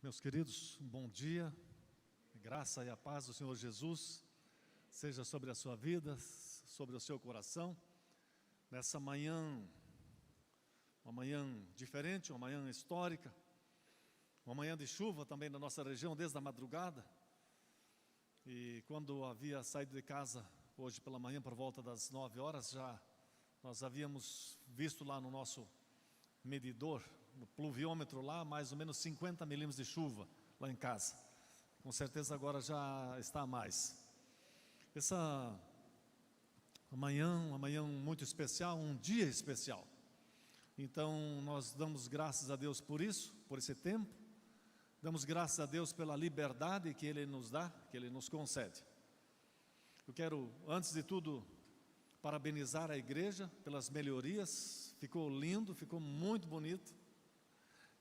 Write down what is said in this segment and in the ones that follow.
Meus queridos, um bom dia, a graça e a paz do Senhor Jesus seja sobre a sua vida, sobre o seu coração. Nessa manhã, uma manhã diferente, uma manhã histórica, uma manhã de chuva também na nossa região desde a madrugada. E quando havia saído de casa hoje pela manhã por volta das 9 horas, nós havíamos visto lá no nosso medidor, no pluviômetro lá, mais ou menos 50 milímetros de chuva lá em casa. Com certeza agora já está a mais. Essa uma manhã muito especial, um dia especial. Então nós damos graças a Deus por isso, por esse tempo. Damos graças a Deus pela liberdade que Ele nos dá, que Ele nos concede. Eu quero, antes de tudo, parabenizar a igreja pelas melhorias. Ficou lindo, ficou muito bonito.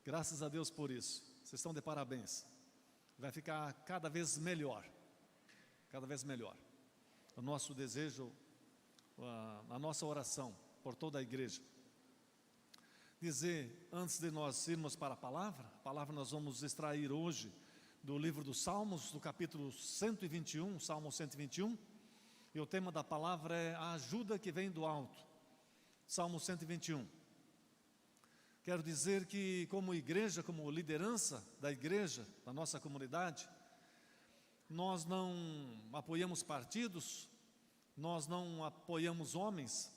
Graças a Deus por isso. Vocês estão de parabéns. Vai ficar cada vez melhor. Cada vez melhor. O nosso desejo, a nossa oração por toda a igreja. Dizer, antes de nós irmos para a palavra nós vamos extrair hoje do livro dos Salmos, do capítulo 121, Salmo 121. E o tema da palavra é a ajuda que vem do alto. Salmo 121. Quero dizer que como igreja, como liderança da igreja, da nossa comunidade, nós não apoiamos partidos, nós não apoiamos homens,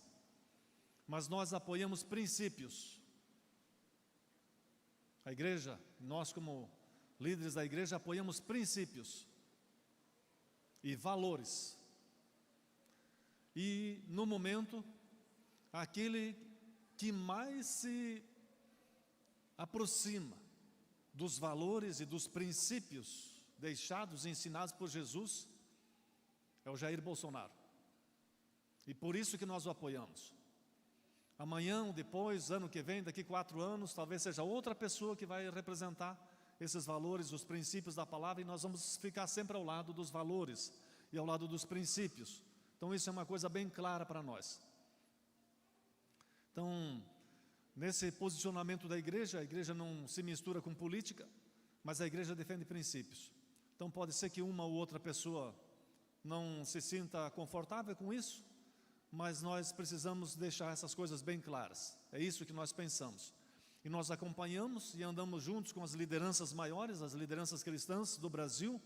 mas nós apoiamos princípios. A igreja, nós como líderes da igreja apoiamos princípios e valores. E no momento, aquele que mais se aproxima dos valores e dos princípios deixados e ensinados por Jesus é o Jair Bolsonaro. E por isso que nós o apoiamos. Amanhã, depois, ano que vem, daqui 4 anos, talvez seja outra pessoa que vai representar esses valores, os princípios da palavra, e nós vamos ficar sempre ao lado dos valores e ao lado dos princípios. Então isso é uma coisa bem clara para nós. Então, nesse posicionamento da igreja, a igreja não se mistura com política, mas a igreja defende princípios. Então pode ser que uma ou outra pessoa não se sinta confortável com isso, mas nós precisamos deixar essas coisas bem claras. É isso que nós pensamos. E nós acompanhamos e andamos juntos com as lideranças maiores, as lideranças cristãs do Brasil,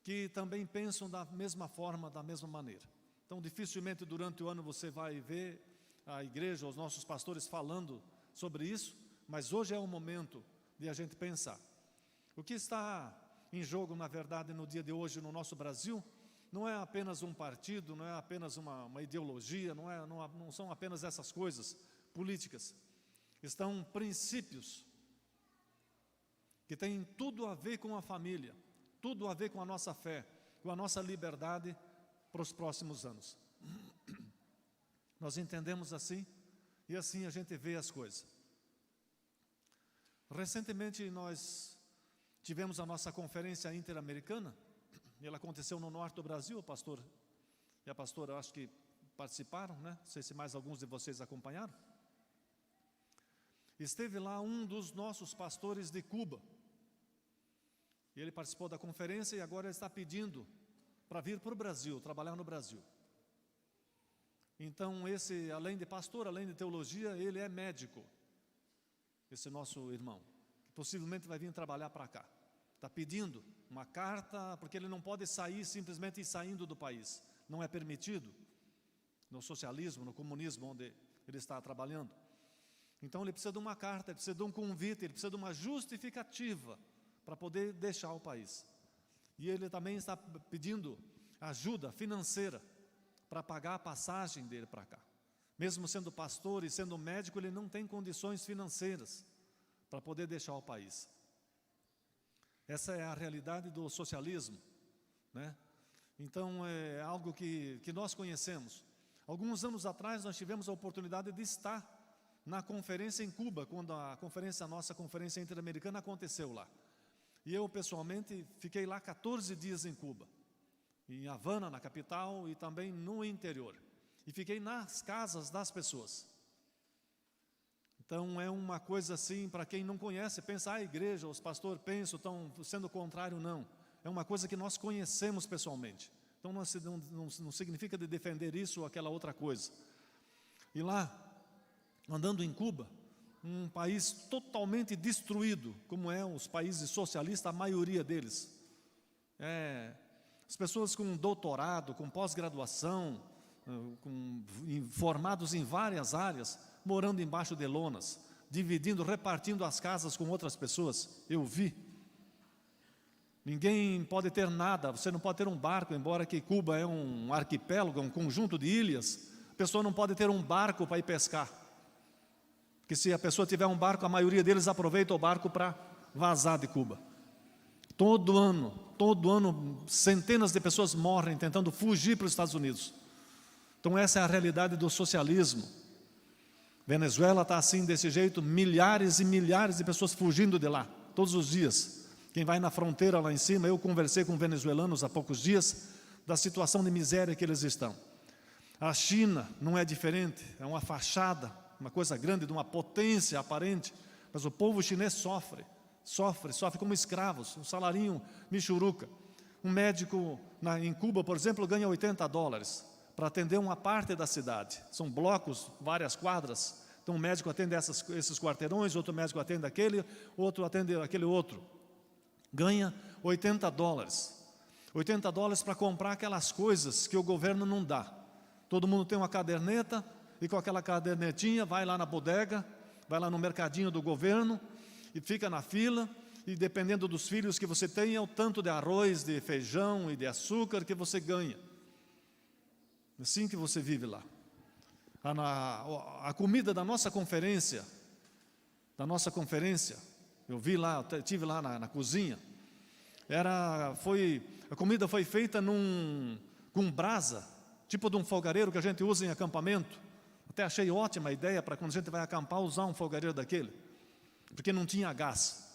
que também pensam da mesma forma, da mesma maneira. Então dificilmente durante o ano você vai ver a igreja, os nossos pastores falando sobre isso, mas hoje é o momento de a gente pensar. O que está em jogo, na verdade, no dia de hoje no nosso Brasil, não é apenas um partido, não é apenas uma ideologia, não são apenas essas coisas políticas. Estão princípios que têm tudo a ver com a família, tudo a ver com a nossa fé, com a nossa liberdade para os próximos anos. Nós entendemos assim, e assim a gente vê as coisas. Recentemente nós tivemos a nossa conferência interamericana, e ela aconteceu no norte do Brasil. O pastor e a pastora, acho que participaram, né? Não sei se mais alguns de vocês acompanharam. Esteve lá um dos nossos pastores de Cuba, e ele participou da conferência e agora ele está pedindo para vir para o Brasil, trabalhar no Brasil. Então esse, além de pastor, além de teologia, ele é médico. Esse nosso irmão, que possivelmente vai vir trabalhar para cá. Está pedindo uma carta, porque ele não pode sair, simplesmente ir saindo do país. Não é permitido no socialismo, no comunismo, onde ele está trabalhando. Então ele precisa de uma carta, ele precisa de um convite, ele precisa de uma justificativa para poder deixar o país. E ele também está pedindo ajuda financeira para pagar a passagem dele para cá. Mesmo sendo pastor e sendo médico, ele não tem condições financeiras para poder deixar o país. Essa é a realidade do socialismo, né? Então é algo que nós conhecemos. Alguns anos atrás nós tivemos a oportunidade de estar na conferência em Cuba, quando nossa conferência interamericana aconteceu lá. E eu pessoalmente fiquei lá 14 dias em Cuba, em Havana, na capital, e também no interior. E fiquei nas casas das pessoas. Então é uma coisa assim, para quem não conhece, pensa, a igreja, os pastores pensam, estão sendo contrário, não. É uma coisa que nós conhecemos pessoalmente. Então não significa de defender isso ou aquela outra coisa. E lá, andando em Cuba, um país totalmente destruído, como é os países socialistas, a maioria deles. As pessoas com doutorado, com pós-graduação, formados em várias áreas, morando embaixo de lonas, dividindo, repartindo as casas com outras pessoas. Eu vi. Ninguém pode ter nada, você não pode ter um barco, embora que Cuba é um arquipélago, um conjunto de ilhas, a pessoa não pode ter um barco para ir pescar. Porque se a pessoa tiver um barco, a maioria deles aproveita o barco para vazar de Cuba. Todo ano, centenas de pessoas morrem tentando fugir para os Estados Unidos. Então essa é a realidade do socialismo. Venezuela está assim, desse jeito, milhares e milhares de pessoas fugindo de lá, todos os dias. Quem vai na fronteira lá em cima, eu conversei com venezuelanos há poucos dias, da situação de miséria que eles estão. A China não é diferente, é uma fachada, uma coisa grande, de uma potência aparente, mas o povo chinês sofre como escravos, um salarinho michuruca. Um médico em Cuba, por exemplo, ganha $80 para atender uma parte da cidade. São blocos, várias quadras. Então um médico atende esses quarteirões, outro médico atende aquele, outro atende aquele outro. Ganha $80. $80 para comprar aquelas coisas que o governo não dá. Todo mundo tem uma caderneta e com aquela cadernetinha vai lá na bodega, vai lá no mercadinho do governo e fica na fila, e dependendo dos filhos que você tem, é o tanto de arroz, de feijão e de açúcar que você ganha. Assim que você vive lá. A comida da nossa conferência, eu vi lá, estive lá na cozinha, a comida foi feita com brasa, tipo de um fogareiro que a gente usa em acampamento. Até achei ótima a ideia para quando a gente vai acampar usar um fogareiro daquele, porque não tinha gás.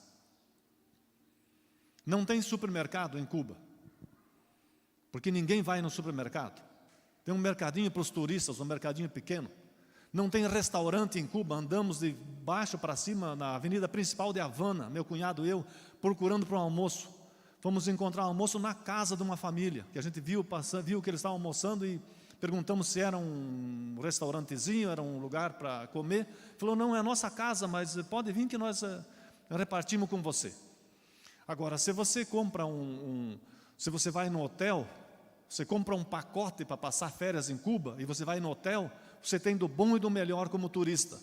Não tem supermercado em Cuba, porque ninguém vai no supermercado. Tem um mercadinho para os turistas, um mercadinho pequeno. Não tem restaurante em Cuba, andamos de baixo para cima na avenida principal de Havana, meu cunhado e eu, procurando para um almoço. Fomos encontrar um almoço na casa de uma família, que a gente viu que eles estavam almoçando e perguntamos se era um restaurantezinho, era um lugar para comer. Falou, não, é a nossa casa, mas pode vir que nós repartimos com você. Agora, se você compra se você vai no hotel, você compra um pacote para passar férias em Cuba e você vai no hotel, você tem do bom e do melhor como turista.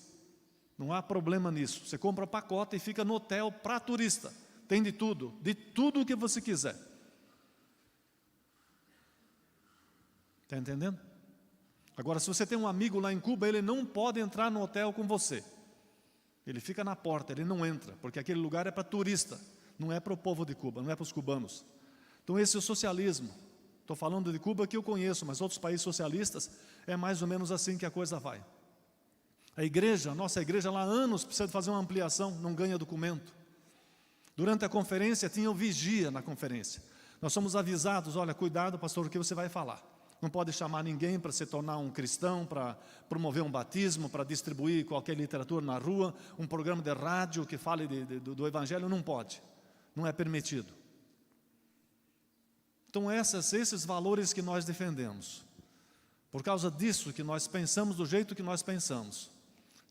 Não há problema nisso. Você compra o pacote e fica no hotel para turista. Tem de tudo o que você quiser. Está entendendo? Agora, se você tem um amigo lá em Cuba, ele não pode entrar no hotel com você. Ele fica na porta, ele não entra, porque aquele lugar é para turista, não é para o povo de Cuba, não é para os cubanos. Então esse é o socialismo. Estou falando de Cuba que eu conheço, mas outros países socialistas é mais ou menos assim que a coisa vai. A nossa igreja lá há anos precisa de fazer uma ampliação, não ganha documento. Durante a conferência tinha o vigia na conferência. Nós somos avisados, olha, cuidado pastor, o que você vai falar. Não pode chamar ninguém para se tornar um cristão, para promover um batismo, para distribuir qualquer literatura na rua, um programa de rádio que fale do evangelho, não pode, não é permitido. Então esses valores que nós defendemos, por causa disso que nós pensamos do jeito que nós pensamos.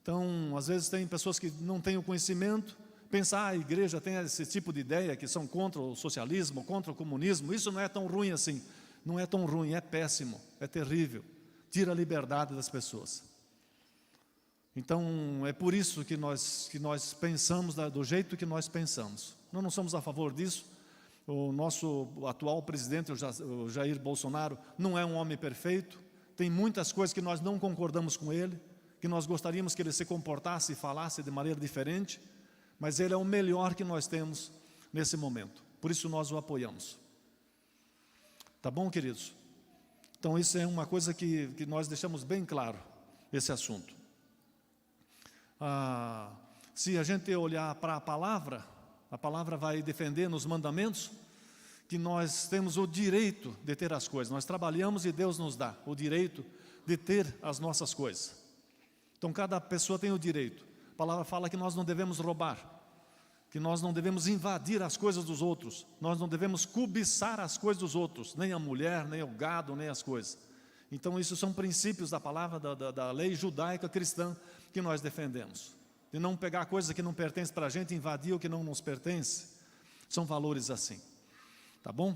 Então às vezes tem pessoas que não têm o conhecimento, pensam, a igreja tem esse tipo de ideia que são contra o socialismo, contra o comunismo, isso não é tão ruim assim. Não é tão ruim, é péssimo, é terrível, tira a liberdade das pessoas. Então é por isso que nós pensamos do jeito que nós pensamos. Nós não somos a favor disso. O nosso atual presidente, o Jair Bolsonaro, não é um homem perfeito, tem muitas coisas que nós não concordamos com ele, que nós gostaríamos que ele se comportasse e falasse de maneira diferente, mas ele é o melhor que nós temos nesse momento, por isso nós o apoiamos. Tá bom, queridos? Então isso é uma coisa que nós deixamos bem claro, esse assunto. Se a gente olhar para a palavra vai defender nos mandamentos que nós temos o direito de ter as coisas. Nós trabalhamos e Deus nos dá o direito de ter as nossas coisas. Então cada pessoa tem o direito. A palavra fala que nós não devemos roubar, que nós não devemos invadir as coisas dos outros, nós não devemos cobiçar as coisas dos outros, nem a mulher, nem o gado, nem as coisas. Então isso são princípios da palavra, da lei judaica cristã que nós defendemos. De não pegar coisas que não pertencem para a gente, invadir o que não nos pertence. São valores assim, tá bom?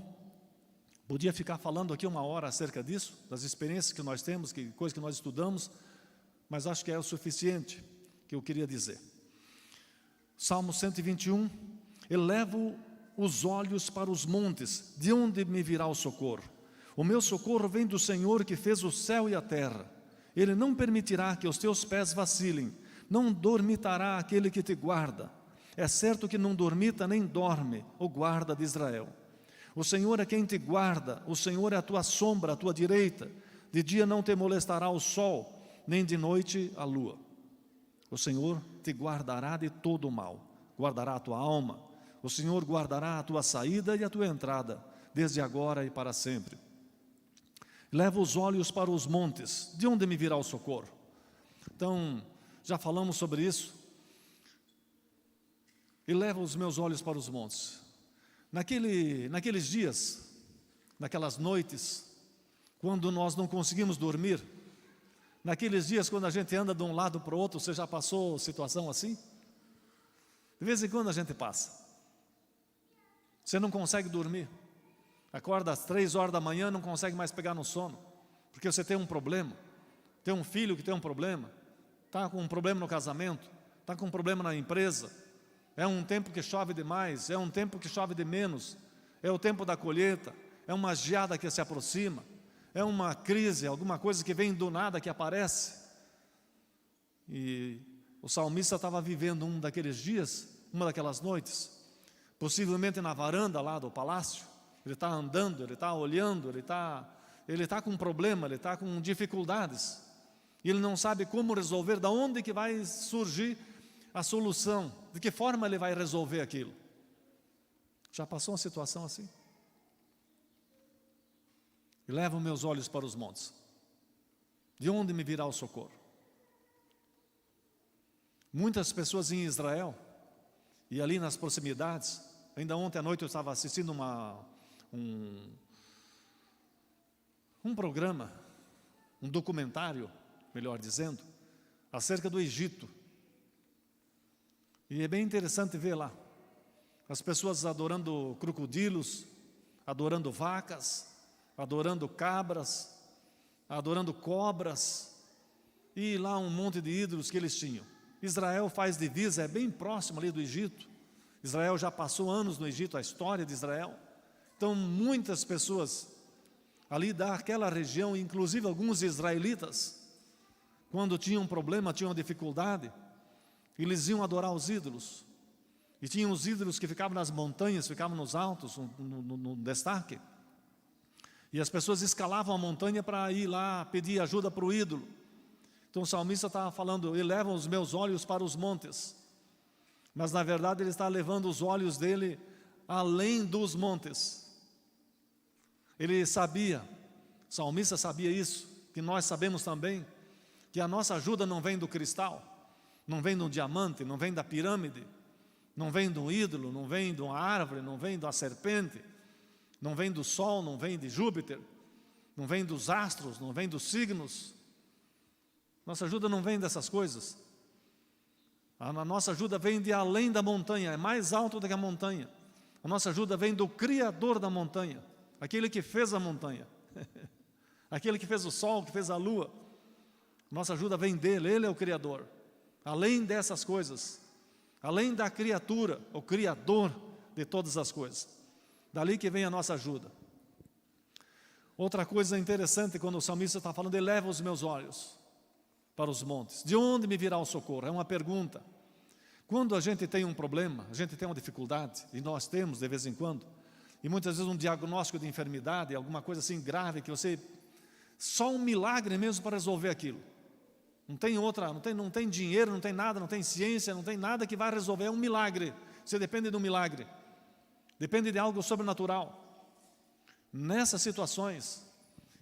Podia ficar falando aqui 1 hora acerca disso, das experiências que nós temos, coisas que nós estudamos, mas acho que é o suficiente que eu queria dizer. Salmo 121, elevo os olhos para os montes, de onde me virá o socorro? O meu socorro vem do Senhor que fez o céu e a terra. Ele não permitirá que os teus pés vacilem, não dormitará aquele que te guarda. É certo que não dormita nem dorme o guarda de Israel. O Senhor é quem te guarda, o Senhor é a tua sombra, a tua direita. De dia não te molestará o sol, nem de noite a lua. O Senhor te guardará de todo o mal, guardará a tua alma. O Senhor guardará a tua saída e a tua entrada, desde agora e para sempre. Leva os olhos para os montes, de onde me virá o socorro? Então, já falamos sobre isso. E leva os meus olhos para os montes. Naqueles dias, naquelas noites, quando nós não conseguimos dormir, naqueles dias quando a gente anda de um lado para o outro, você já passou situação assim? De vez em quando a gente passa. Você não consegue dormir. Acorda às 3 horas da manhã, não consegue mais pegar no sono, porque você tem um problema. Tem um filho que tem um problema, está com um problema no casamento, está com um problema na empresa. É um tempo que chove demais, é um tempo que chove de menos, é o tempo da colheita, é uma geada que se aproxima, é uma crise, alguma coisa que vem do nada, que aparece. E o salmista estava vivendo um daqueles dias, uma daquelas noites, possivelmente na varanda lá do palácio. Ele está andando, ele está olhando, ele está com um problema, ele está com dificuldades. E ele não sabe como resolver, de onde que vai surgir a solução, de que forma ele vai resolver aquilo. Já passou uma situação assim? E levo meus olhos para os montes. De onde me virá o socorro? Muitas pessoas em Israel, e ali nas proximidades, ainda ontem à noite eu estava assistindo um programa, um documentário, melhor dizendo, acerca do Egito. E é bem interessante ver lá, as pessoas adorando crocodilos, adorando vacas, adorando cabras, adorando cobras, e lá um monte de ídolos que eles tinham. Israel faz divisa, é bem próximo ali do Egito. Israel já passou anos no Egito, a história de Israel. Então muitas pessoas ali daquela região, inclusive alguns israelitas, quando tinham um problema, tinham dificuldade, eles iam adorar os ídolos. E tinham os ídolos que ficavam nas montanhas, ficavam nos altos, no destaque. E as pessoas escalavam a montanha para ir lá pedir ajuda para o ídolo. Então o salmista estava falando, elevam os meus olhos para os montes. Mas na verdade ele está levando os olhos dele além dos montes. Ele sabia, o salmista sabia isso, que nós sabemos também, que a nossa ajuda não vem do cristal, não vem do diamante, não vem da pirâmide, não vem do ídolo, não vem de uma árvore, não vem da serpente, não vem do sol, não vem de Júpiter, não vem dos astros, não vem dos signos. Nossa ajuda não vem dessas coisas. A nossa ajuda vem de além da montanha, é mais alto do que a montanha. A nossa ajuda vem do Criador da montanha, aquele que fez a montanha, aquele que fez o sol, que fez a lua. Nossa ajuda vem dele, ele é o Criador. Além dessas coisas, além da criatura, o Criador de todas as coisas. Dali que vem a nossa ajuda. Outra coisa interessante, quando o salmista está falando, eleva os meus olhos para os montes. De onde me virá o socorro? É uma pergunta. Quando a gente tem um problema, a gente tem uma dificuldade, e nós temos de vez em quando, e muitas vezes um diagnóstico de enfermidade, alguma coisa assim grave, que você, só um milagre mesmo para resolver aquilo. Não tem outra, não tem dinheiro, não tem nada, não tem ciência, não tem nada que vai resolver, é um milagre. Você depende de um milagre, depende de algo sobrenatural. Nessas situações,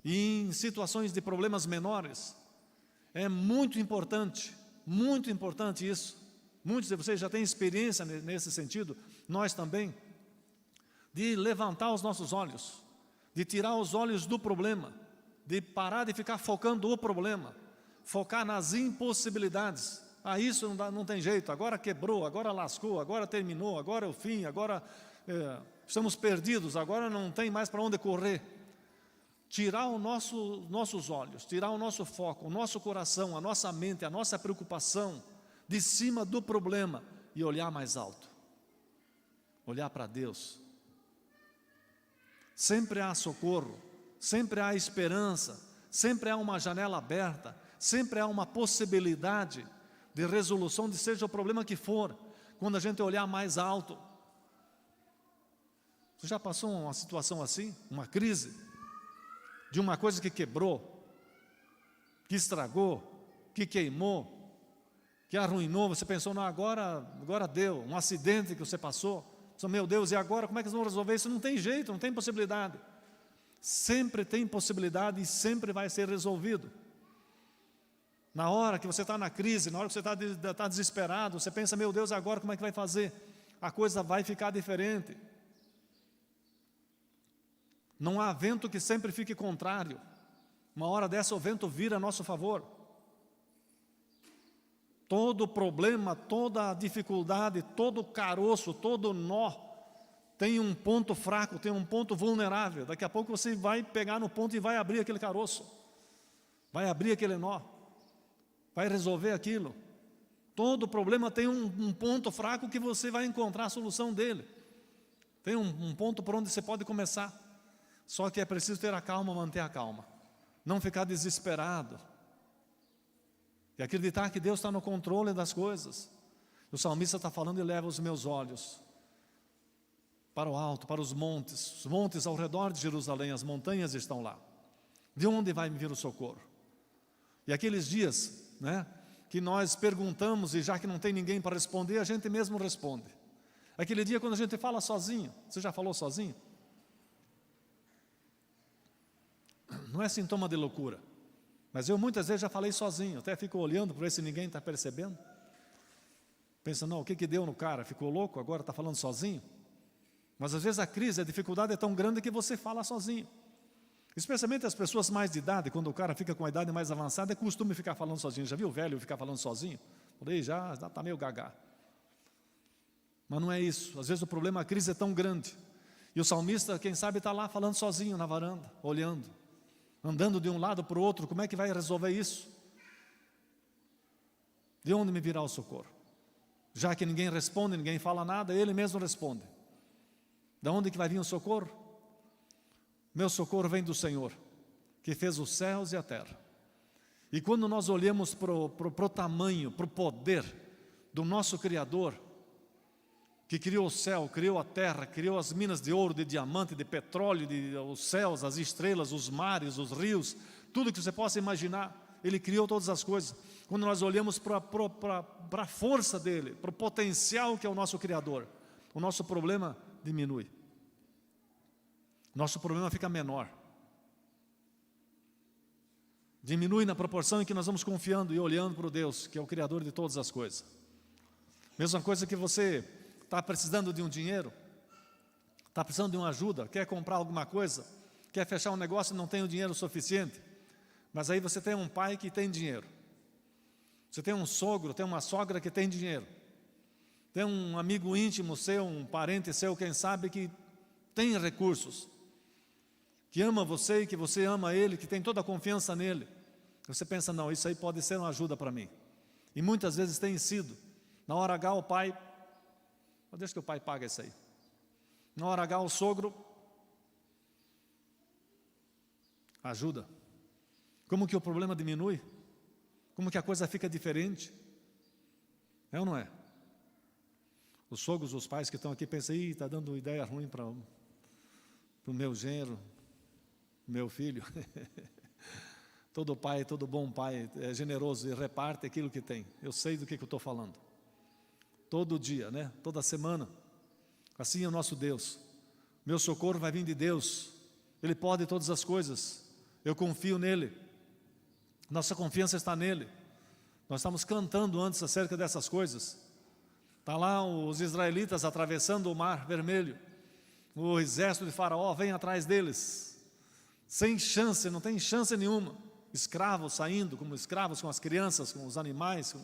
e em situações de problemas menores, é muito importante isso, muitos de vocês já têm experiência nesse sentido, nós também, de levantar os nossos olhos, de tirar os olhos do problema, de parar de ficar focando o problema, focar nas impossibilidades. Isso não tem jeito, agora quebrou, agora lascou, agora terminou, agora é o fim, agora estamos perdidos, agora não tem mais para onde correr. Tirar os nossos olhos, tirar o nosso foco, o nosso coração, a nossa mente, a nossa preocupação de cima do problema e olhar mais alto, olhar para Deus. Sempre há socorro, sempre há esperança, sempre há uma janela aberta, sempre há uma possibilidade de resolução, de seja o problema que for, quando a gente olhar mais alto. Você já passou uma situação assim, uma crise, de uma coisa que quebrou, que estragou, que queimou, que arruinou, você pensou, não, agora deu, um acidente que você passou, meu Deus, e agora como é que eles vão resolver isso? Não tem jeito, não tem possibilidade. Sempre tem possibilidade e sempre vai ser resolvido. Na hora que você está na crise, na hora que você está desesperado, você pensa, meu Deus, agora como é que vai fazer? A coisa vai ficar diferente. Não há vento que sempre fique contrário. Uma hora dessa o vento vira a nosso favor. Todo problema, toda dificuldade, todo caroço, todo nó, tem um ponto fraco, tem um ponto vulnerável. Daqui a pouco você vai pegar no ponto e vai abrir aquele caroço. Vai abrir aquele nó. Vai resolver aquilo. Todo problema tem um ponto fraco que você vai encontrar a solução dele. Tem um ponto por onde você pode começar. Só que é preciso ter a calma, manter a calma. Não ficar desesperado. E acreditar que Deus está no controle das coisas. O salmista está falando e leva os meus olhos para o alto, para os montes ao redor de Jerusalém, as montanhas estão lá. De onde vai me vir o socorro? E aqueles dias, que nós perguntamos e já que não tem ninguém para responder, a gente mesmo responde. Aquele dia quando a gente fala sozinho, você já falou sozinho? Não é sintoma de loucura. Mas eu muitas vezes já falei sozinho, até fico olhando para ver se ninguém está percebendo. Pensa, não, o que deu no cara? Ficou louco, agora está falando sozinho? Mas às vezes a crise, a dificuldade é tão grande que você fala sozinho. Especialmente as pessoas mais de idade, quando o cara fica com a idade mais avançada, é costume ficar falando sozinho. Já viu o velho ficar falando sozinho? Por aí já está meio gagá. Mas não é isso, às vezes o problema, a crise é tão grande. E o salmista, quem sabe, está lá falando sozinho na varanda, olhando. Andando de um lado para o outro, como é que vai resolver isso? De onde me virá o socorro? Já que ninguém responde, ninguém fala nada, ele mesmo responde. De onde que vai vir o socorro? Meu socorro vem do Senhor, que fez os céus e a terra. E quando nós olhamos para o tamanho, para o poder do nosso Criador, que criou o céu, criou a terra, criou as minas de ouro, de diamante, de petróleo, os céus, as estrelas, os mares, os rios, tudo que você possa imaginar, Ele criou todas as coisas. Quando nós olhamos para a força dEle, para o potencial que é o nosso Criador, o nosso problema diminui. Nosso problema fica menor. Diminui na proporção em que nós vamos confiando e olhando para o Deus, que é o Criador de todas as coisas. Mesma coisa que você está precisando de um dinheiro, está precisando de uma ajuda, quer comprar alguma coisa, quer fechar um negócio e não tem o dinheiro suficiente, mas aí você tem um pai que tem dinheiro, você tem um sogro, tem uma sogra que tem dinheiro, tem um amigo íntimo seu, um parente seu, quem sabe, que tem recursos, que ama você e que você ama ele, que tem toda a confiança nele. Você pensa, não, isso aí pode ser uma ajuda para mim. E muitas vezes tem sido. Na hora H o pai, deixa que o pai paga isso aí. Na hora H o sogro ajuda. Como que o problema diminui? Como que a coisa fica diferente? É ou não é? Os sogros, os pais que estão aqui pensam, está dando ideia ruim para o meu genro, meu filho. Todo pai, todo bom pai é generoso e reparte aquilo que tem. Eu sei do que eu estou falando. Todo dia, toda semana. Assim é o nosso Deus. Meu socorro vai vir de Deus. Ele pode todas as coisas. Eu confio nele. Nossa confiança está nele. Nós estamos cantando antes acerca dessas coisas. Está lá os israelitas atravessando o Mar Vermelho. O exército de Faraó vem atrás deles, sem chance, não tem chance nenhuma. Escravos saindo, como escravos com as crianças, com os animais,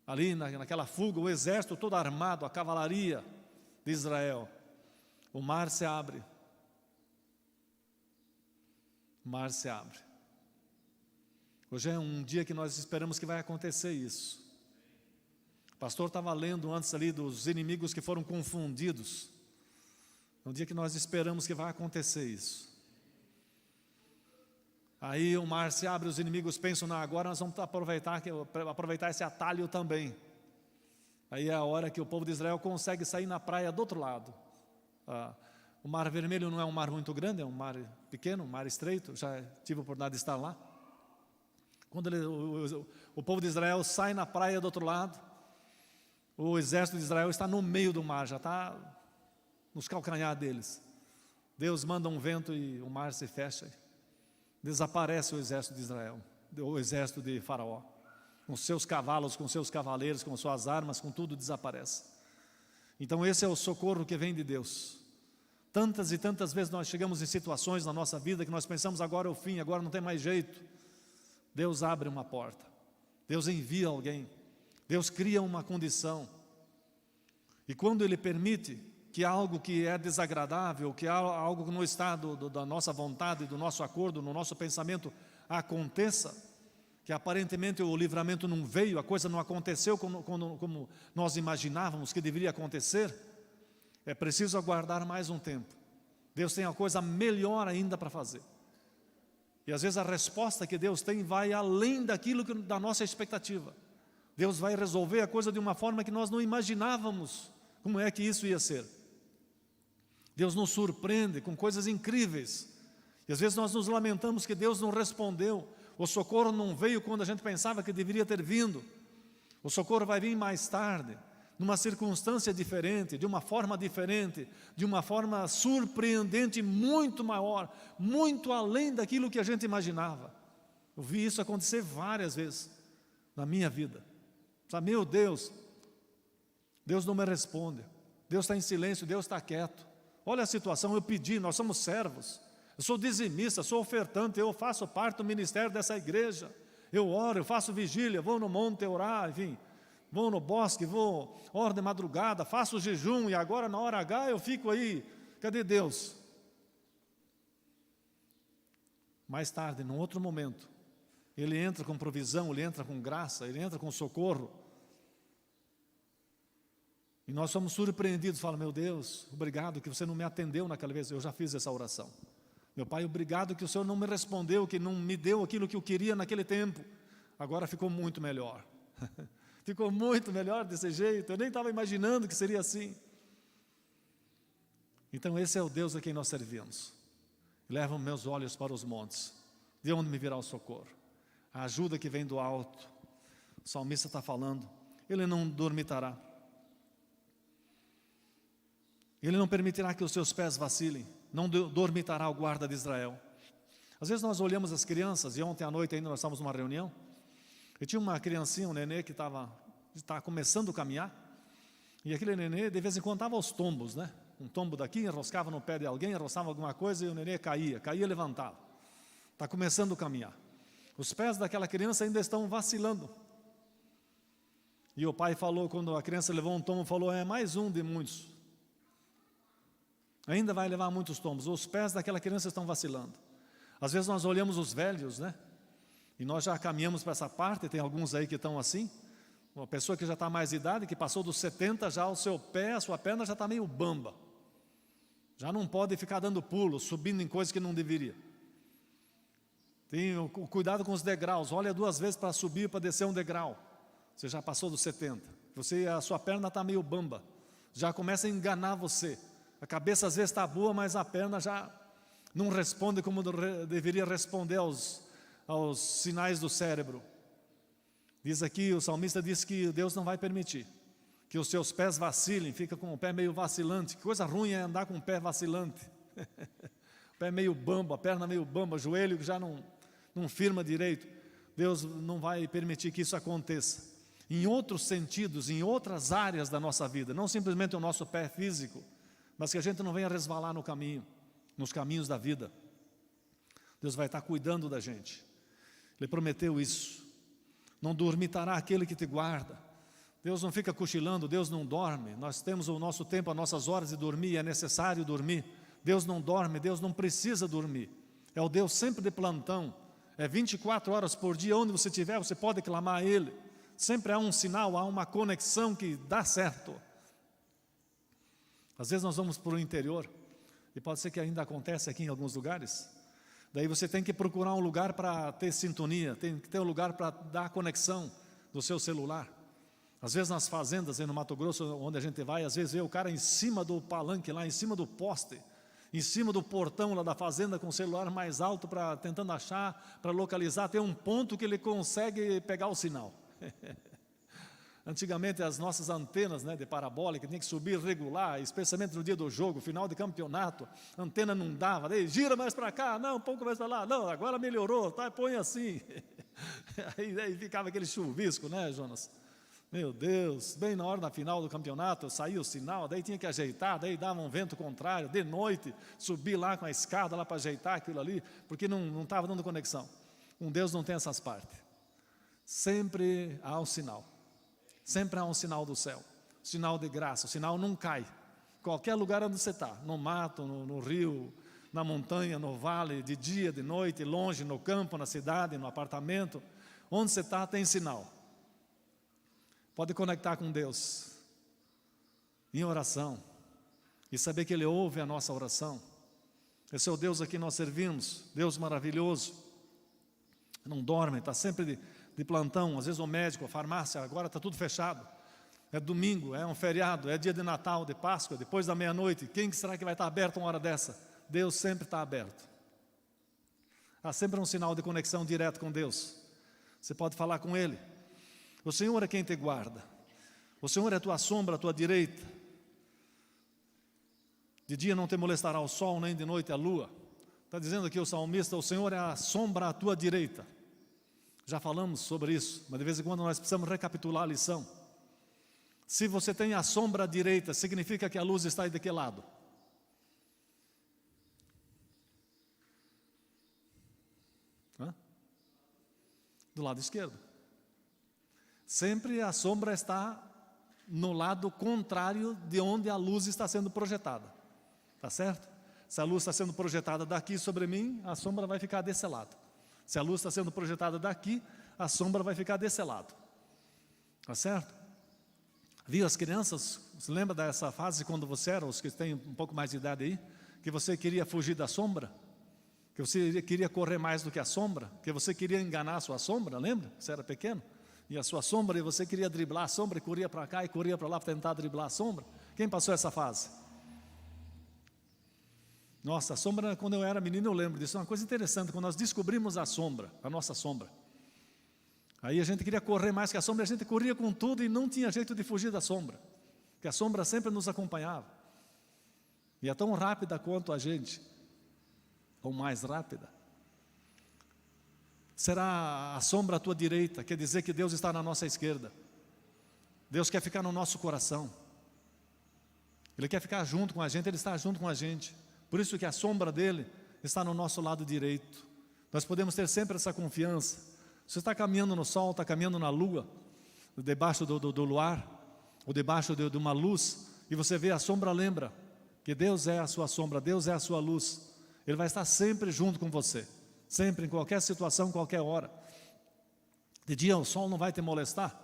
ali naquela fuga, o exército todo armado, a cavalaria de Israel. O mar se abre. O mar se abre. Hoje é um dia que nós esperamos que vai acontecer isso. O pastor estava lendo antes ali dos inimigos que foram confundidos. É um dia que nós esperamos que vai acontecer isso. Aí o mar se abre, os inimigos pensam, não, agora nós vamos aproveitar esse atalho também. Aí é a hora que o povo de Israel consegue sair na praia do outro lado. O Mar Vermelho não é um mar muito grande, é um mar pequeno, um mar estreito, já tive a oportunidade de estar lá. Quando o povo de Israel sai na praia do outro lado, o exército de Israel está no meio do mar, já está nos calcanhares deles. Deus manda um vento e o mar se fecha. Desaparece o exército de Israel, o exército de Faraó. Com seus cavalos, com seus cavaleiros, com suas armas, com tudo desaparece. Então esse é o socorro que vem de Deus. Tantas e tantas vezes nós chegamos em situações na nossa vida que nós pensamos agora é o fim, agora não tem mais jeito. Deus abre uma porta, Deus envia alguém, Deus cria uma condição. E quando Ele permite que algo que é desagradável, que algo que não está da nossa vontade, do nosso acordo, no nosso pensamento aconteça, que aparentemente o livramento não veio, a coisa não aconteceu como nós imaginávamos que deveria acontecer, é preciso aguardar mais um tempo. Deus tem uma coisa melhor ainda para fazer. E às vezes a resposta que Deus tem vai além daquilo da nossa expectativa. Deus vai resolver a coisa de uma forma que nós não imaginávamos como é que isso ia ser. Deus nos surpreende com coisas incríveis. E às vezes nós nos lamentamos que Deus não respondeu. O socorro não veio quando a gente pensava que deveria ter vindo. O socorro vai vir mais tarde, numa circunstância diferente, de uma forma diferente, de uma forma surpreendente, muito maior, muito além daquilo que a gente imaginava. Eu vi isso acontecer várias vezes na minha vida. Sabe, meu Deus, Deus não me responde, Deus está em silêncio, Deus está quieto. Olha a situação, eu pedi, nós somos servos, eu sou dizimista, sou ofertante, eu faço parte do ministério dessa igreja, eu oro, eu faço vigília, vou no monte orar, enfim, vou no bosque, oro de madrugada, faço jejum e agora na hora H eu fico aí, cadê Deus? Mais tarde, num outro momento, Ele entra com provisão, Ele entra com graça, Ele entra com socorro. E nós somos surpreendidos, fala, meu Deus, obrigado que você não me atendeu naquela vez, eu já fiz essa oração. Meu Pai, obrigado que o Senhor não me respondeu, que não me deu aquilo que eu queria naquele tempo. Agora ficou muito melhor. Ficou muito melhor desse jeito, eu nem estava imaginando que seria assim. Então esse é o Deus a quem nós servimos. Levam meus olhos para os montes, de onde me virá o socorro? A ajuda que vem do alto. O salmista está falando, Ele não dormitará. Ele não permitirá que os seus pés vacilem, não dormitará o guarda de Israel. Às vezes nós olhamos as crianças, e ontem à noite ainda nós estávamos numa reunião, e tinha uma criancinha, um nenê que estava começando a caminhar, e aquele nenê de vez em quando estava aos tombos, né? Um tombo daqui, enroscava no pé de alguém, enroscava alguma coisa e o nenê caía e levantava. Está começando a caminhar. Os pés daquela criança ainda estão vacilando. E o pai falou, quando a criança levou um tombo, falou, é mais um de muitos. Ainda vai levar muitos tombos, os pés daquela criança estão vacilando. Às vezes nós olhamos os velhos, né? E nós já caminhamos para essa parte, tem alguns aí que estão assim. Uma pessoa que já está mais de idade, que passou dos 70, já o seu pé, a sua perna já está meio bamba. Já não pode ficar dando pulos, subindo em coisas que não deveria. Tem o cuidado com os degraus, olha 2 vezes para subir, para descer um degrau. Você já passou dos 70. A sua perna está meio bamba, já começa a enganar você. A cabeça às vezes está boa, mas a perna já não responde como deveria responder aos sinais do cérebro. Diz aqui, o salmista diz que Deus não vai permitir que os seus pés vacilem, fica com o pé meio vacilante. Que coisa ruim é andar com o pé vacilante. O pé meio bamba, a perna meio bamba, o joelho que já não firma direito. Deus não vai permitir que isso aconteça. em outros sentidos, em outras áreas da nossa vida, não simplesmente o nosso pé físico, mas que a gente não venha resvalar no caminho, nos caminhos da vida. Deus vai estar cuidando da gente. Ele prometeu isso. Não dormitará aquele que te guarda. Deus não fica cochilando, Deus não dorme. Nós temos o nosso tempo, as nossas horas de dormir, é necessário dormir. Deus não dorme, Deus não precisa dormir. É o Deus sempre de plantão. É 24 horas por dia, onde você estiver, você pode clamar a Ele. Sempre há um sinal, há uma conexão que dá certo. Às vezes nós vamos para o interior, e pode ser que ainda acontece aqui em alguns lugares. Daí você tem que procurar um lugar para ter sintonia, tem que ter um lugar para dar conexão do seu celular. Às vezes nas fazendas, aí no Mato Grosso, onde a gente vai, às vezes vê o cara em cima do palanque, lá em cima do poste, em cima do portão lá da fazenda, com o celular mais alto, tentando achar, para localizar, tem um ponto que ele consegue pegar o sinal. Antigamente as nossas antenas, né, de parabólica, tinha que subir regular, especialmente no dia do jogo, final de campeonato, a antena não dava, daí gira mais para cá, não, um pouco mais para lá, não, agora melhorou, tá, põe assim. Aí ficava aquele chuvisco, né, Jonas? Meu Deus, bem na hora da final do campeonato, saía o sinal, daí tinha que ajeitar, daí dava um vento contrário, de noite, subir lá com a escada lá para ajeitar aquilo ali, porque não estava dando conexão. Com Deus não tem essas partes. Sempre há um sinal. Sempre há um sinal do céu, sinal de graça, o sinal não cai. Qualquer lugar onde você está, no mato, no rio, na montanha, no vale, de dia, de noite, longe, no campo, na cidade, no apartamento, onde você está tem sinal. Pode conectar com Deus em oração e saber que Ele ouve a nossa oração. Esse é o Deus a quem nós servimos, Deus maravilhoso. Não dorme, está sempre de plantão, às vezes o médico, a farmácia, agora está tudo fechado. É domingo, é um feriado, é dia de Natal, de Páscoa, depois da meia-noite. Quem será que vai estar aberto uma hora dessa? Deus sempre está aberto. Há sempre um sinal de conexão direto com Deus. Você pode falar com Ele. O Senhor é quem te guarda. O Senhor é a tua sombra, a tua direita. De dia não te molestará o sol, nem de noite a lua. Está dizendo aqui o salmista, o Senhor é a sombra à tua direita. Já falamos sobre isso, mas de vez em quando nós precisamos recapitular a lição. Se você tem a sombra à direita, significa que a luz está aí de que lado? Do lado esquerdo. Sempre a sombra está no lado contrário de onde a luz está sendo projetada. Tá certo? Se a luz está sendo projetada daqui sobre mim, a sombra vai ficar desse lado. Se a luz está sendo projetada daqui, a sombra vai ficar desse lado. Tá certo? Viu as crianças? Você lembra dessa fase quando você era, os que têm um pouco mais de idade aí? Que você queria fugir da sombra? Que você queria correr mais do que a sombra? Que você queria enganar a sua sombra, lembra? Você era pequeno? E a sua sombra, e você queria driblar a sombra, e corria para cá e corria para lá para tentar driblar a sombra. Quem passou essa fase? Nossa, a sombra, quando eu era menino, eu lembro disso. É uma coisa interessante, quando nós descobrimos a sombra, a nossa sombra. Aí a gente queria correr mais que a sombra, a gente corria com tudo e não tinha jeito de fugir da sombra. Porque a sombra sempre nos acompanhava. E é tão rápida quanto a gente, ou mais rápida. Será a sombra à tua direita, quer dizer que Deus está na nossa esquerda. Deus quer ficar no nosso coração. Ele quer ficar junto com a gente, Ele está junto com a gente. Por isso que a sombra dele está no nosso lado direito. Nós podemos ter sempre essa confiança. Você está caminhando no sol, está caminhando na lua, debaixo do luar, ou debaixo de uma luz, e você vê a sombra, lembra que Deus é a sua sombra, Deus é a sua luz. Ele vai estar sempre junto com você, sempre, em qualquer situação, qualquer hora. De dia o sol não vai te molestar,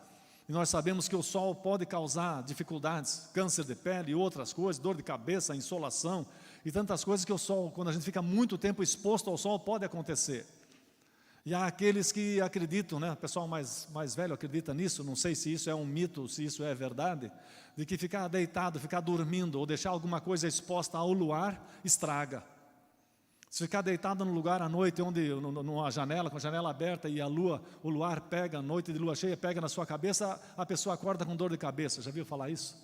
e nós sabemos que o sol pode causar dificuldades, câncer de pele e outras coisas, dor de cabeça, insolação, e tantas coisas que o sol, quando a gente fica muito tempo exposto ao sol, pode acontecer. E há aqueles que acreditam, né? O pessoal mais velho acredita nisso, não sei se isso é um mito, se isso é verdade, de que ficar deitado, ficar dormindo, ou deixar alguma coisa exposta ao luar, estraga. Se ficar deitado num lugar à noite, onde, numa janela, com a janela aberta e o luar pega, noite de lua cheia, pega na sua cabeça, a pessoa acorda com dor de cabeça. Já viu falar isso?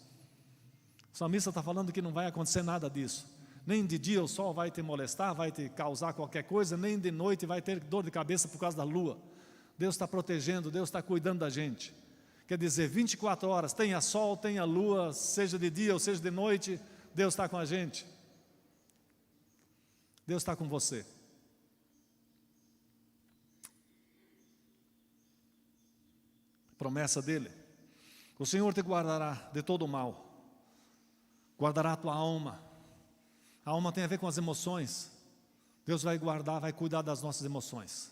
O salmista está falando que não vai acontecer nada disso. Nem de dia o sol vai te molestar, vai te causar qualquer coisa, nem de noite vai ter dor de cabeça por causa da lua. Deus está protegendo, Deus está cuidando da gente. Quer dizer, 24 horas, tenha sol, tenha lua, seja de dia ou seja de noite, Deus está com a gente. Deus está com você. Promessa dele: o Senhor te guardará de todo o mal, guardará a tua alma. A alma tem a ver com as emoções. Deus vai guardar, vai cuidar das nossas emoções.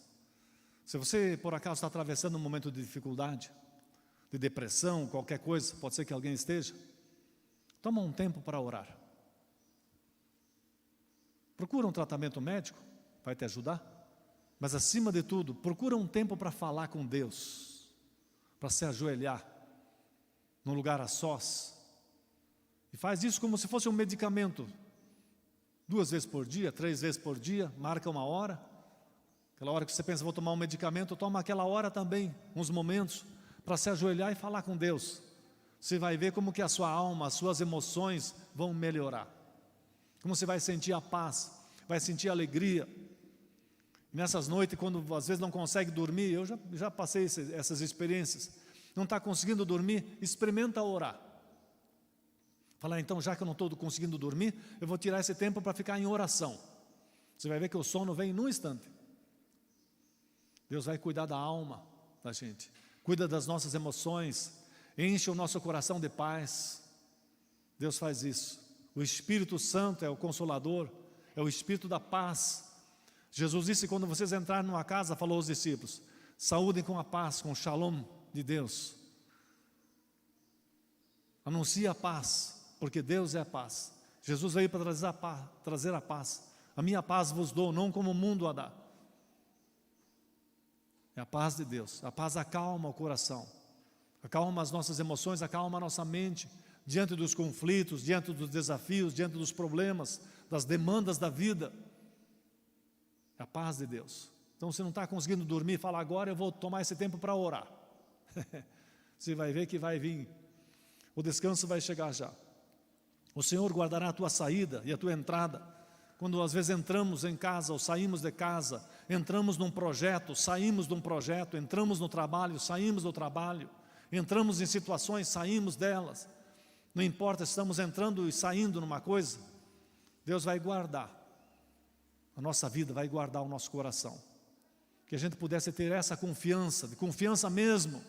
Se você por acaso está atravessando um momento de dificuldade, de depressão, qualquer coisa, pode ser que alguém esteja, toma um tempo para orar. Procura um tratamento médico, vai te ajudar, mas acima de tudo, procura um tempo para falar com Deus, para se ajoelhar num lugar a sós, e faz isso como se fosse um medicamento, 2 vezes por dia, 3 vezes por dia, marca uma hora, aquela hora que você pensa, vou tomar um medicamento, toma aquela hora também, uns momentos, para se ajoelhar e falar com Deus. Você vai ver como que a sua alma, as suas emoções vão melhorar, como você vai sentir a paz, vai sentir a alegria. Nessas noites, quando às vezes não consegue dormir, eu já passei essas experiências, não está conseguindo dormir, experimenta orar. Fala, então já que eu não estou conseguindo dormir, eu vou tirar esse tempo para ficar em oração. Você vai ver que o sono vem num instante. Deus vai cuidar da alma da gente, cuida das nossas emoções, enche o nosso coração de paz. Deus faz isso. O Espírito Santo é o Consolador, é o Espírito da paz. Jesus disse, quando vocês entrarem numa casa, falou aos discípulos, saúdem com a paz, com o shalom de Deus. Anuncie a paz, porque Deus é a paz. Jesus veio para trazer a paz. A minha paz vos dou, não como o mundo a dá. É a paz de Deus. A paz acalma o coração, acalma as nossas emoções, acalma a nossa mente, diante dos conflitos, diante dos desafios, diante dos problemas, das demandas da vida. É a paz de Deus. Então, se não está conseguindo dormir, fala, agora eu vou tomar esse tempo para orar. Você vai ver que vai vir, o descanso vai chegar já. O Senhor guardará a tua saída e a tua entrada. Quando às vezes entramos em casa ou saímos de casa, entramos num projeto, saímos de um projeto, entramos no trabalho, saímos do trabalho, entramos em situações, saímos delas. Não importa se estamos entrando e saindo numa coisa, Deus vai guardar a nossa vida, vai guardar o nosso coração. Que a gente pudesse ter essa confiança, de confiança mesmo,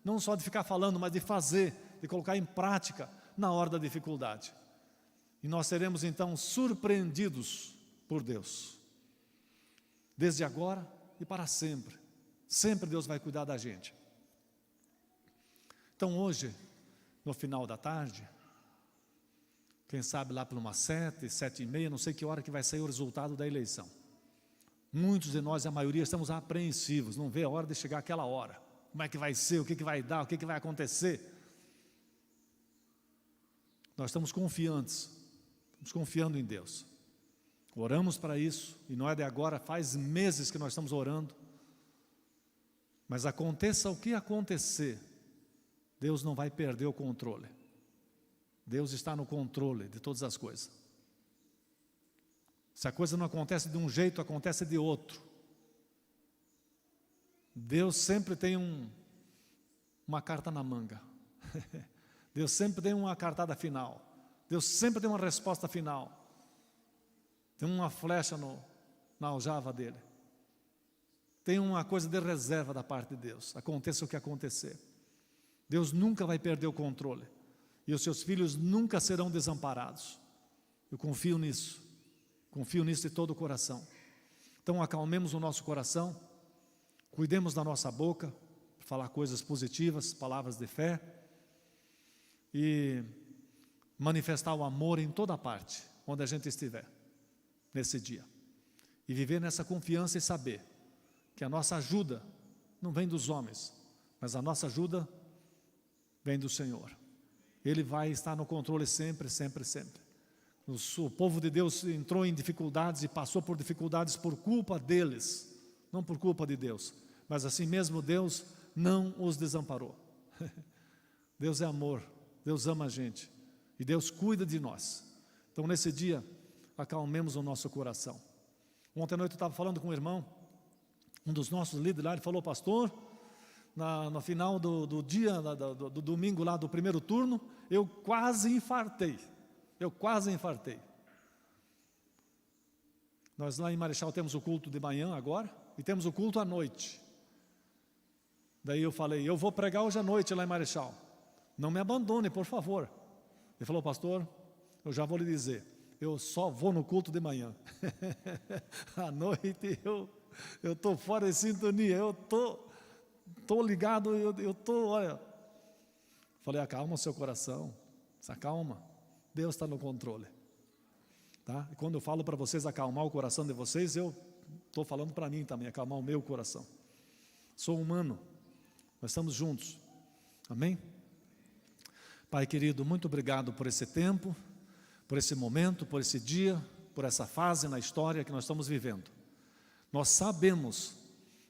não só de ficar falando, mas de fazer, de colocar em prática na hora da dificuldade. E nós seremos então surpreendidos por Deus, desde agora e para sempre. Sempre Deus vai cuidar da gente. Então hoje, no final da tarde, quem sabe lá por umas 7, 7h30, não sei que hora que vai sair o resultado da eleição. Muitos de nós, a maioria, estamos apreensivos, não vê a hora de chegar aquela hora. Como é que vai ser, o que vai dar, o que vai acontecer. Nós estamos confiantes, estamos confiando em Deus. Oramos para isso, e não é de agora, faz meses que nós estamos orando. Mas aconteça o que acontecer, Deus não vai perder o controle. Deus está no controle de todas as coisas. Se a coisa não acontece de um jeito, acontece de outro. Deus sempre tem uma carta na manga. Deus sempre tem uma cartada final. Deus sempre tem uma resposta final. Tem uma flecha na aljava dele. Tem uma coisa de reserva da parte de Deus. Aconteça o que acontecer. Deus nunca vai perder o controle. E os seus filhos nunca serão desamparados. Eu confio nisso. Confio nisso de todo o coração. Então acalmemos o nosso coração. Cuidemos da nossa boca. Para falar coisas positivas, palavras de fé. E manifestar o amor em toda parte, onde a gente estiver, nesse dia. E viver nessa confiança e saber que a nossa ajuda não vem dos homens, mas a nossa ajuda vem do Senhor. Ele vai estar no controle sempre, sempre, sempre. O povo de Deus entrou em dificuldades e passou por dificuldades por culpa deles, não por culpa de Deus, mas assim mesmo Deus não os desamparou. Deus é amor, Deus ama a gente e Deus cuida de nós. Então nesse dia, acalmemos o nosso coração. Ontem à noite eu estava falando com um irmão, um dos nossos líderes lá, ele falou, pastor, no final do dia, do domingo lá do primeiro turno, eu quase infartei. Nós lá em Marechal temos o culto de manhã agora, e temos o culto à noite. Daí eu falei, eu vou pregar hoje à noite lá em Marechal. Não me abandone, por favor. Ele falou, pastor, eu já vou lhe dizer, eu só vou no culto de manhã. À noite eu estou fora de sintonia, eu estou ligado, eu estou, olha. Falei, acalma o seu coração, se acalma, Deus está no controle. Tá? E quando eu falo para vocês acalmar o coração de vocês, eu estou falando para mim também, acalmar o meu coração. Sou humano, nós estamos juntos, amém? Pai querido, muito obrigado por esse tempo, por esse momento, por esse dia, por essa fase na história que nós estamos vivendo. Nós sabemos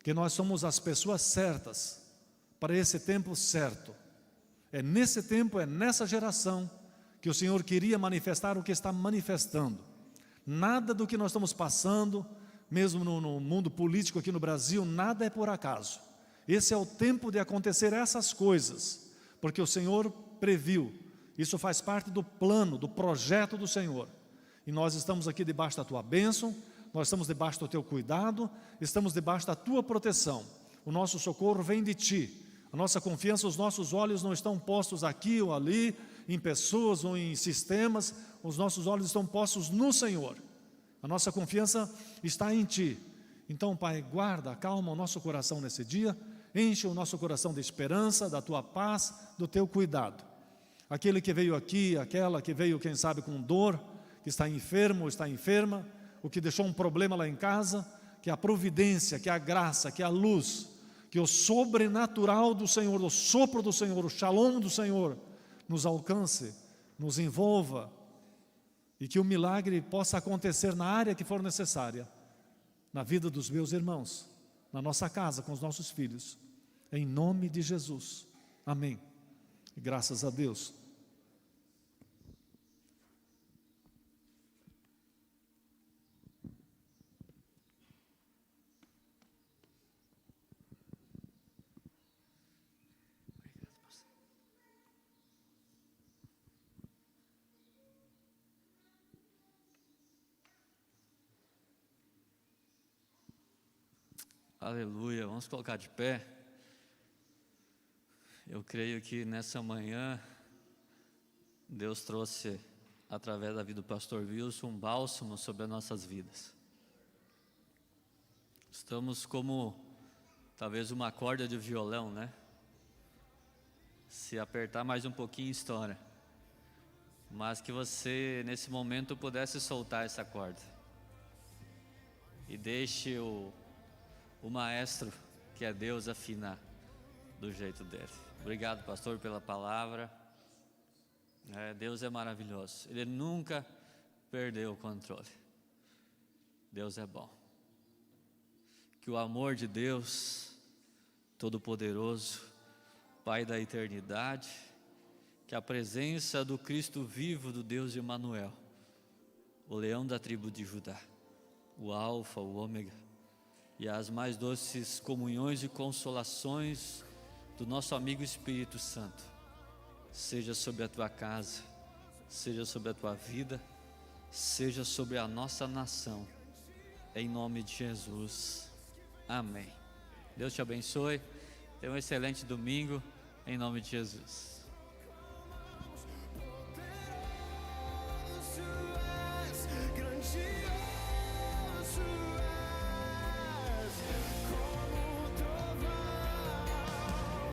que nós somos as pessoas certas para esse tempo certo. É nesse tempo, é nessa geração que o Senhor queria manifestar o que está manifestando. Nada do que nós estamos passando, mesmo no mundo político aqui no Brasil, nada é por acaso. Esse é o tempo de acontecer essas coisas, porque o Senhor previu. Isso faz parte do plano, do projeto do Senhor. E nós estamos aqui debaixo da Tua bênção, nós estamos debaixo do Teu cuidado, estamos debaixo da Tua proteção. O nosso socorro vem de Ti. A nossa confiança, os nossos olhos não estão postos aqui ou ali, em pessoas ou em sistemas, os nossos olhos estão postos no Senhor. A nossa confiança está em Ti. Então, Pai, guarda, acalma o nosso coração nesse dia, enche o nosso coração de esperança, da Tua paz, do Teu cuidado. Aquele que veio aqui, aquela que veio, quem sabe, com dor, que está enfermo ou está enferma, o que deixou um problema lá em casa, que a providência, que a graça, que a luz, que o sobrenatural do Senhor, o sopro do Senhor, o shalom do Senhor, nos alcance, nos envolva, e que o milagre possa acontecer na área que for necessária, na vida dos meus irmãos, na nossa casa, com os nossos filhos, em nome de Jesus, amém, e graças a Deus. Aleluia, vamos colocar de pé. Eu creio que nessa manhã Deus trouxe, através da vida do pastor Wilson, um bálsamo sobre as nossas vidas. Estamos como talvez uma corda de violão, né? Se apertar mais um pouquinho, estoura. Mas que você nesse momento pudesse soltar essa corda e deixe o maestro, que é Deus, afinar do jeito dele. Obrigado, pastor, pela palavra. Deus é maravilhoso, Ele nunca perdeu o controle. Deus é bom. Que o amor de Deus Todo-Poderoso, Pai da eternidade, que a presença do Cristo vivo, do Deus Emanuel, o leão da tribo de Judá, o Alfa, o Ômega, e as mais doces comunhões e consolações do nosso amigo Espírito Santo, seja sobre a tua casa, seja sobre a tua vida, seja sobre a nossa nação, em nome de Jesus, amém. Deus te abençoe, tenha um excelente domingo, em nome de Jesus.